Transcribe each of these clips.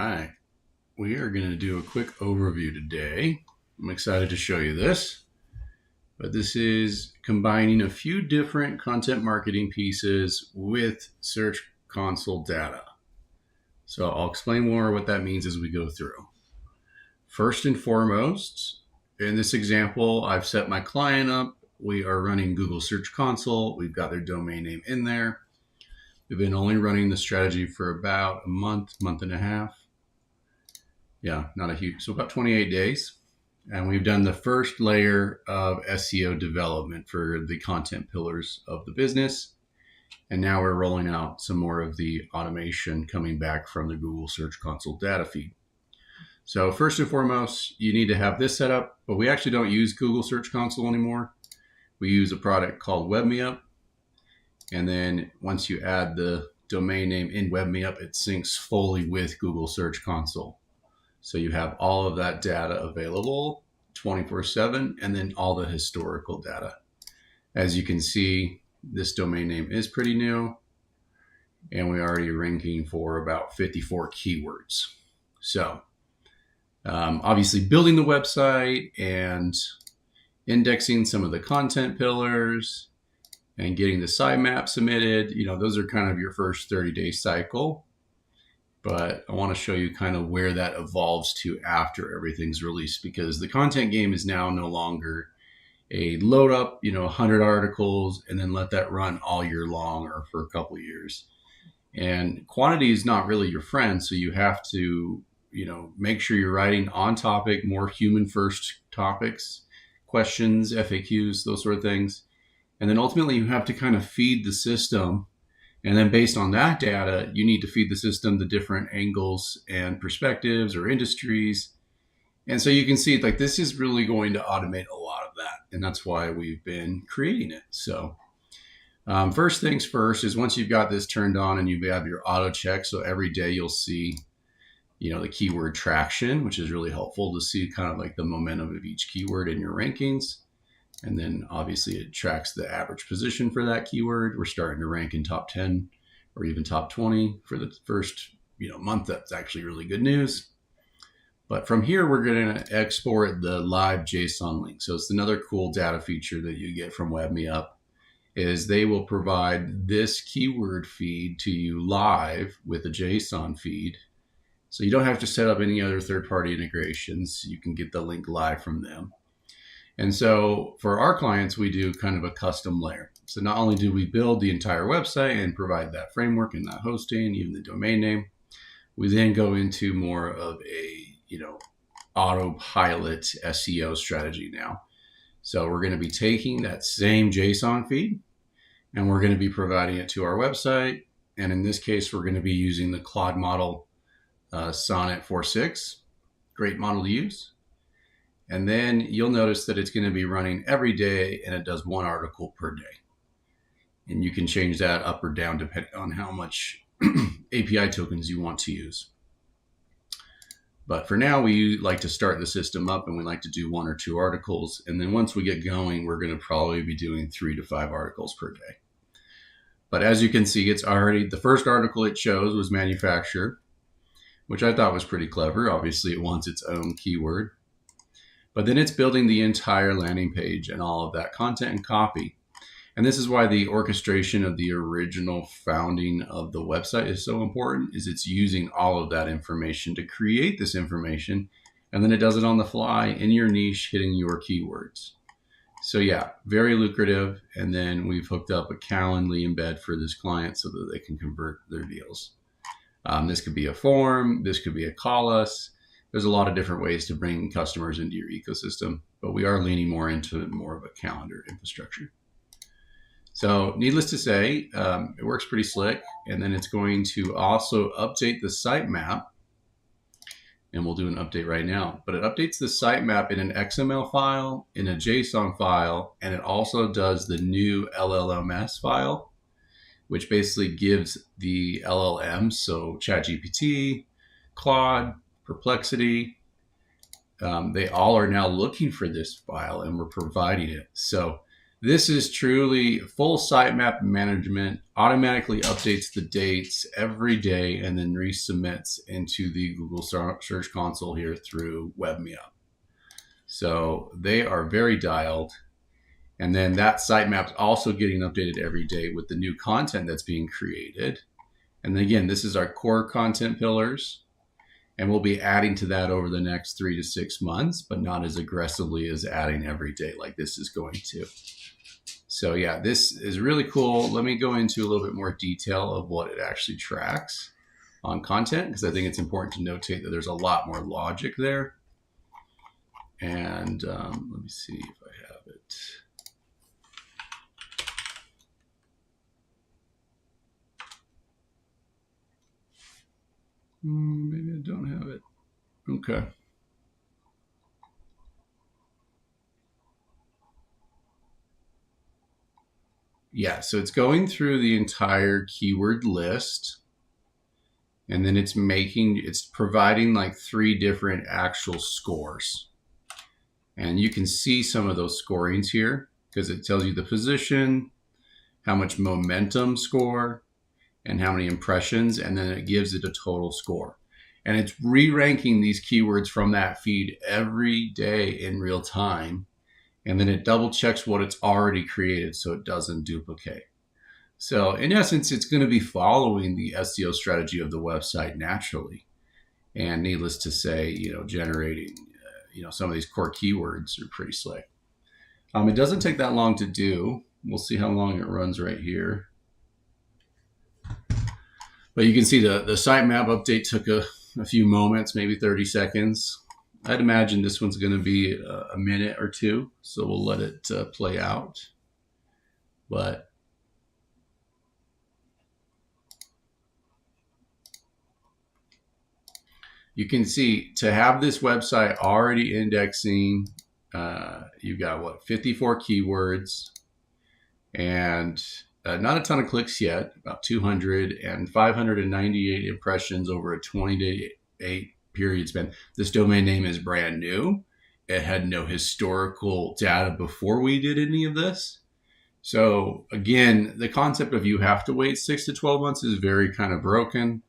right, we are going to do a quick overview today. I'm excited to show you this, but this is combining a few different content marketing pieces with Search Console data. So I'll explain more what that means as we go through. First and foremost, in this example, I've set my client up. We are running Google Search Console. We've got their domain name in there. We've been only running the strategy for about a month and a half. Yeah, not a huge, so about 28 days. And we've done the first layer of SEO development for the content pillars of the business. And now we're rolling out some more of the automation coming back from the Google Search Console data feed. So first and foremost, you need to have this set up, but we actually don't use Google Search Console anymore. We use a product called WebMeUp. And then once you add the domain name in WebMeUp, it syncs fully with Google Search Console. So you have all of that data available 24/7 and then all the historical data. As you can see, this domain name is pretty new and we're already ranking for about 54 keywords. So obviously building the website and indexing some of the content pillars and getting the sitemap submitted, those are kind of your first 30-day cycle. But I want to show you kind of where that evolves to after everything's released, because the content game is now no longer a load up, 100 articles and then let that run all year long or for a couple of years. And quantity is not really your friend. So you have to, make sure you're writing on topic, more human first topics, questions, FAQs, those sort of things. And then ultimately you have to kind of feed the system. And then based on that data, you need to feed the system the different angles and perspectives or industries. And so you can see like this is really going to automate a lot of that. And that's why we've been creating it. So first things first is once you've got this turned on and you have your auto check. So every day you'll see, the keyword traction, which is really helpful to see kind of like the momentum of each keyword in your rankings. And then obviously it tracks the average position for that keyword. We're starting to rank in top 10 or even top 20 for the first, month. That's actually really good news. But from here, we're going to export the live JSON link. So it's another cool data feature that you get from WebMeUp is they will provide this keyword feed to you live with a JSON feed. So you don't have to set up any other third-party integrations. You can get the link live from them. And so for our clients, we do kind of a custom layer. So not only do we build the entire website and provide that framework and that hosting, even the domain name, we then go into more of a, autopilot SEO strategy now. So we're going to be taking that same JSON feed and we're going to be providing it to our website. And in this case, we're going to be using the Claude model Sonnet 4.6. Great model to use. And then you'll notice that it's going to be running every day and it does one article per day. And you can change that up or down depending on how much API tokens you want to use. But for now, we like to start the system up and we like to do 1 or 2 articles. And then once we get going, we're going to probably be doing 3 to 5 articles per day. But as you can see, it's already, the first article it chose was manufacturer, which I thought was pretty clever. Obviously, it wants its own keyword. But then it's building the entire landing page and all of that content and copy. And this is why the orchestration of the original founding of the website is so important, is it's using all of that information to create this information. And then it does it on the fly in your niche, hitting your keywords. So yeah, very lucrative. And then we've hooked up a Calendly embed for this client so that they can convert their deals. This could be a form. This could be a call us. There's a lot of different ways to bring customers into your ecosystem, but we are leaning more into more of a calendar infrastructure. So needless to say, it works pretty slick. And then it's going to also update the sitemap. And we'll do an update right now. But it updates the sitemap in an XML file, in a JSON file, and it also does the new LLMS file, which basically gives the LLMs, so ChatGPT, Claude, Perplexity, they all are now looking for this file and we're providing it. So This is truly full sitemap management, automatically updates the dates every day and then resubmits into the Google Search Console here through WebMeUp. So they are very dialed. And then that sitemap is also getting updated every day with the new content that's being created. And again, this is our core content pillars. And we'll be adding to that over the next 3 to 6 months, but not as aggressively as adding every day like this is going to. So yeah, this is really cool. Let me go into a little bit more detail of what it actually tracks on content, because I think it's important to notate that there's a lot more logic there. And let me see if I have it. Maybe I don't have it. Okay. Yeah, so it's going through the entire keyword list, and then it's providing like 3 different actual scores. And you can see some of those scorings here because it tells you the position, how much momentum score, and how many impressions, and then it gives it a total score. And it's re-ranking these keywords from that feed every day in real time. And then it double checks what it's already created so it doesn't duplicate. So in essence, it's going to be following the SEO strategy of the website naturally. And needless to say, generating, some of these core keywords are pretty slick. It doesn't take that long to do. We'll see how long it runs right here. But you can see the sitemap update took a few moments, maybe 30 seconds. I'd imagine this one's going to be a minute or two, so we'll let it play out. But you can see to have this website already indexing, you've got 54 keywords and not a ton of clicks yet, about 200 and 598 impressions over a 20-day period span. This domain name is brand new. It had no historical data before we did any of this. So again, the concept of you have to wait 6 to 12 months is very kind of broken.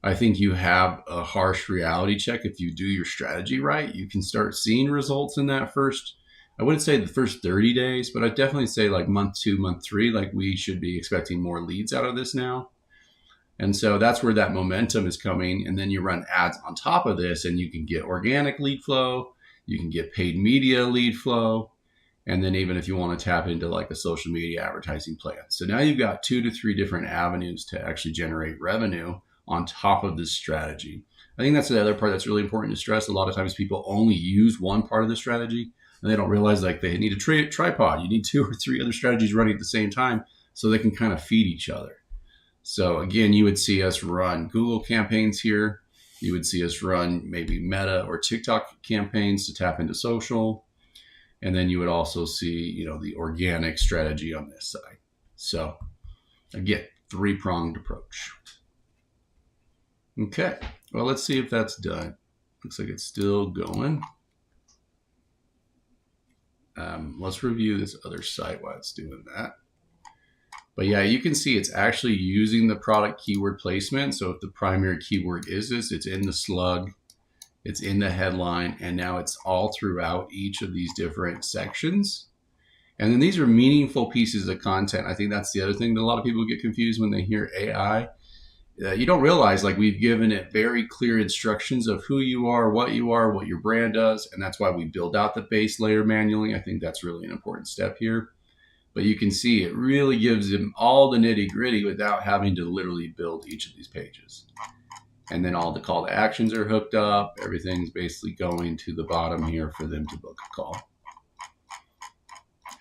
I think you have a harsh reality check. If you do your strategy right, you can start seeing results in that first, I wouldn't say the first 30 days, but I'd definitely say like month 2, month 3, like we should be expecting more leads out of this now. And so that's where that momentum is coming. And then you run ads on top of this and you can get organic lead flow. You can get paid media lead flow. And then even if you want to tap into like a social media advertising plan. So now you've got 2 to 3 different avenues to actually generate revenue on top of this strategy. I think that's the other part that's really important to stress. A lot of times people only use one part of the strategy and they don't realize like they need a tripod. You need 2 or 3 other strategies running at the same time so they can kind of feed each other. So again, you would see us run Google campaigns here. You would see us run maybe Meta or TikTok campaigns to tap into social. And then you would also see, the organic strategy on this side. So again, 3-pronged approach. Okay, well, let's see if that's done. Looks like it's still going. Let's review this other site while it's doing that. But yeah, you can see it's actually using the product keyword placement. So if the primary keyword is this, it's in the slug, it's in the headline, and now it's all throughout each of these different sections. And then these are meaningful pieces of content. I think that's the other thing that a lot of people get confused when they hear AI. You don't realize like we've given it very clear instructions of who you are, what your brand does. And that's why we build out the base layer manually. I think that's really an important step here. But you can see it really gives them all the nitty gritty without having to literally build each of these pages. And then all the call to actions are hooked up. Everything's basically going to the bottom here for them to book a call.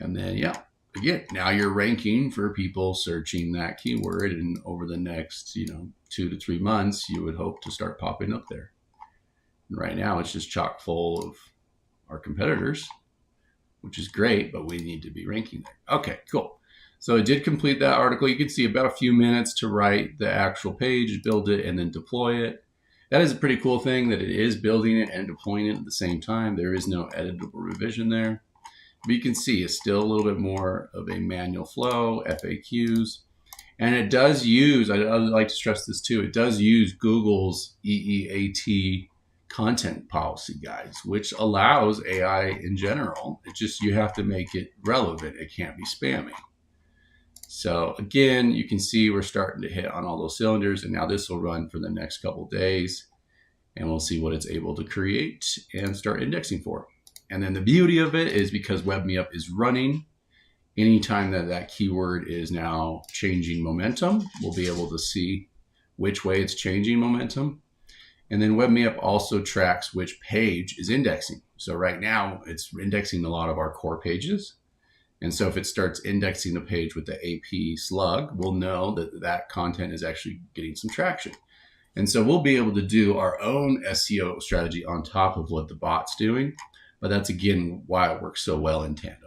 And then, yeah, again, now you're ranking for people searching that keyword. And over the next, 2 to 3 months, you would hope to start popping up there. And right now, it's just chock full of our competitors, which is great, but we need to be ranking there. Okay, cool. So it did complete that article. You can see about a few minutes to write the actual page, build it, and then deploy it. That is a pretty cool thing that it is building it and deploying it at the same time. There is no editable revision there. But you can see it's still a little bit more of a manual flow, FAQs. And it does use, I'd like to stress this too, it does use Google's EEAT content policy guides, which allows AI in general. It's just you have to make it relevant. It can't be spammy. So again, you can see we're starting to hit on all those cylinders, and now this will run for the next couple of days, and we'll see what it's able to create and start indexing for. And then the beauty of it is because WebMeUp is running, anytime that that keyword is now changing momentum, we'll be able to see which way it's changing momentum. And then WebMeUp also tracks which page is indexing. So right now it's indexing a lot of our core pages. And so if it starts indexing the page with the AP slug, we'll know that that content is actually getting some traction. And so we'll be able to do our own SEO strategy on top of what the bot's doing. But that's, again, why it works so well in tandem.